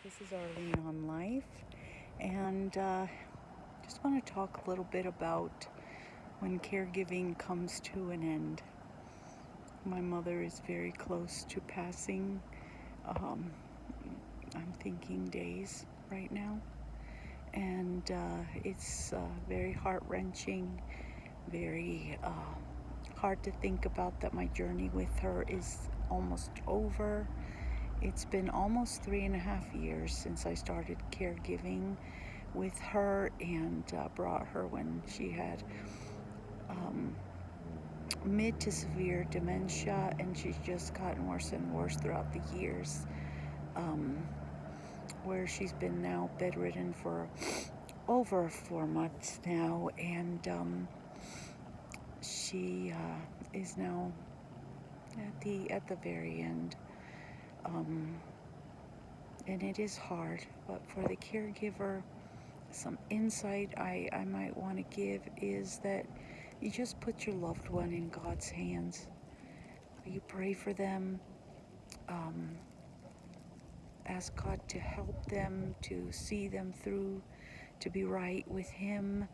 This is Arlene on Life, and just want to talk a little bit about when caregiving comes to an end. My mother is very close to passing. Um, I'm thinking days right now, and it's very heart-wrenching, very hard to think about that my journey with her is almost over. It's been almost 3.5 years since I started caregiving with her and brought her when she had mid to severe dementia, and she's just gotten worse and worse throughout the years, where she's been now bedridden for over 4 months now, and she is now at the very end. And it is hard, but for the caregiver, some insight I might want to give is that you just put your loved one in God's hands. You pray for them, ask God to help them, to see them through, to be right with Him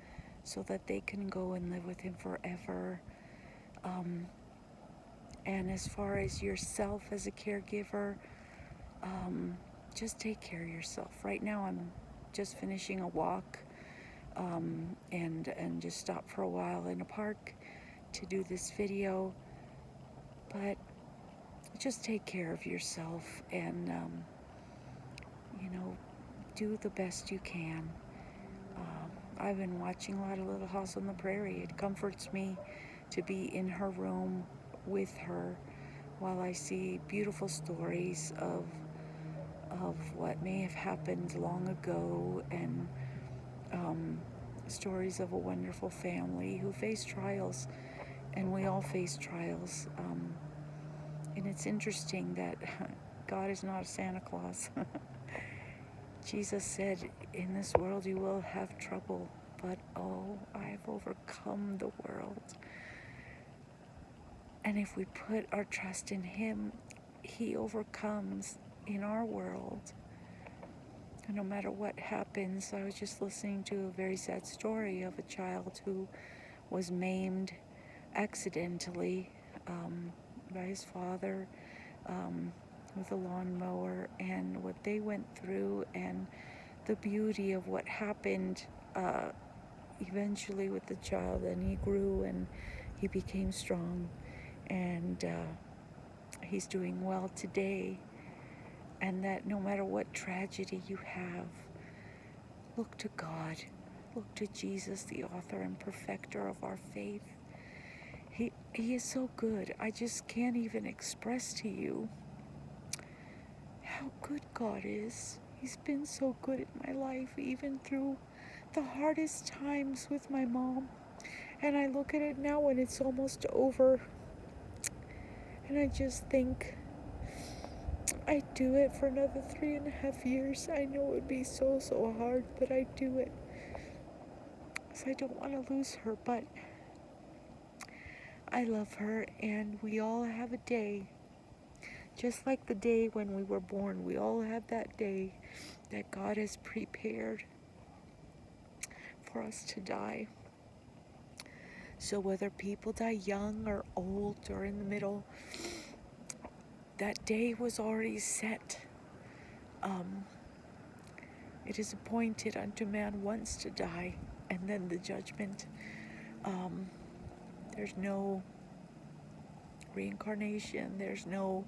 so that they can go and live with Him forever. And as far as yourself as a caregiver, just take care of yourself. Right now I'm just finishing a walk and just stop for a while in a park to do this video. But just take care of yourself and do the best you can. I've been watching a lot of Little House on the Prairie. It comforts me to be in her room with her while I see beautiful stories of what may have happened long ago, and stories of a wonderful family who face trials, and we all face trials. And it's interesting that God is not a Santa Claus. Jesus said, in this world you will have trouble, but oh, I've overcome the world. And if we put our trust in Him, He overcomes in our world. And no matter what happens, I was just listening to a very sad story of a child who was maimed accidentally by his father with a lawnmower, and what they went through, and the beauty of what happened eventually with the child. And he grew and he became strong, and he's doing well today. And that no matter what tragedy you have, look to God, look to Jesus, the author and perfecter of our faith. He is so good. I just can't even express to you how good God is. He's been so good in my life, even through the hardest times with my mom. And I look at it now when it's almost over, and I just think, I'd do it for another 3.5 years. I know it would be so hard, but I'd do it. So I don't want to lose her, but I love her, and we all have a day. Just like the day when we were born, we all have that day that God has prepared for us to die. So whether people die young or old or in the middle, that day was already set. It is appointed unto man once to die, and then the judgment. There's no reincarnation. There's no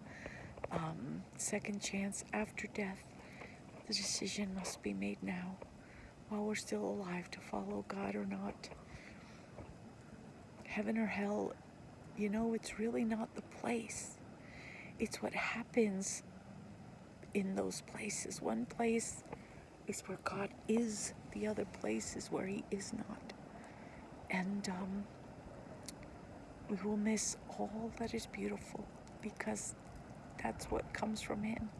second chance after death. The decision must be made now, while we're still alive, to follow God or not. Heaven or hell, it's really not the place. It's what happens in those places. One place is where God is, the other place is where He is not. And we will miss all that is beautiful, because that's what comes from Him.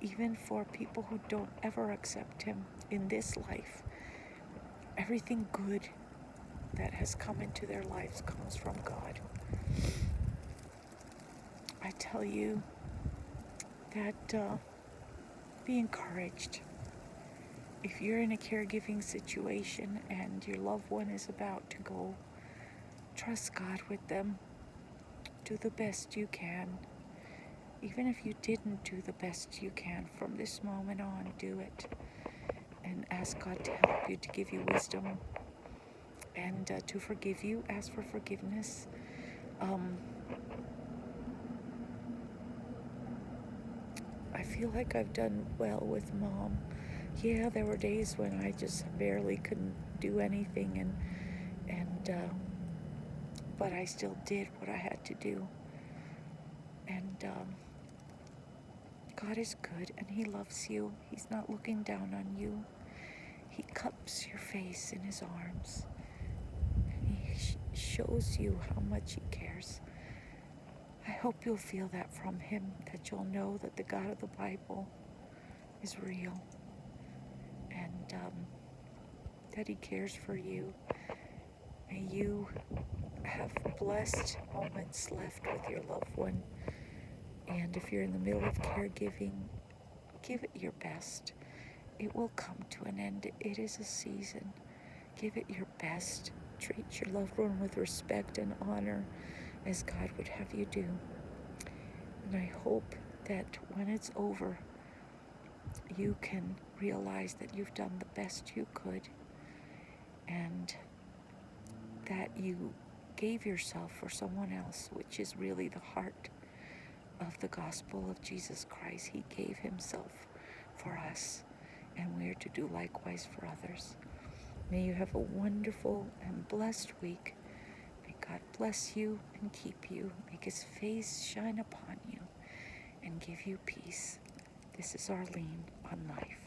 Even for people who don't ever accept Him in this life, everything good that has come into their lives comes from God. I tell you that Be encouraged. If you're in a caregiving situation and your loved one is about to go, trust God with them. Do the best you can. Even if you didn't do the best you can from this moment on, do it. And ask God to help you, to give you wisdom, and to forgive you. Ask for forgiveness. I feel like I've done well with Mom. Yeah, there were days when I just barely couldn't do anything, but I still did what I had to do. And God is good, and He loves you. He's not looking down on you. He cups your face in His arms. He shows you how much He cares. I hope you'll feel that from Him, that you'll know that the God of the Bible is real, and that He cares for you. May you have blessed moments left with your loved one. And if you're in the middle of caregiving, give it your best. It will come to an end. It is a season. Give it your best. Treat your loved one with respect and honor as God would have you do. And I hope that when it's over, you can realize that you've done the best you could, and that you gave yourself for someone else, which is really the heart of the gospel of Jesus Christ. He gave Himself for us, and we are to do likewise for others. May you have a wonderful and blessed week. May God bless you and keep you, make His face shine upon you, and give you peace. This is Arlene on Life.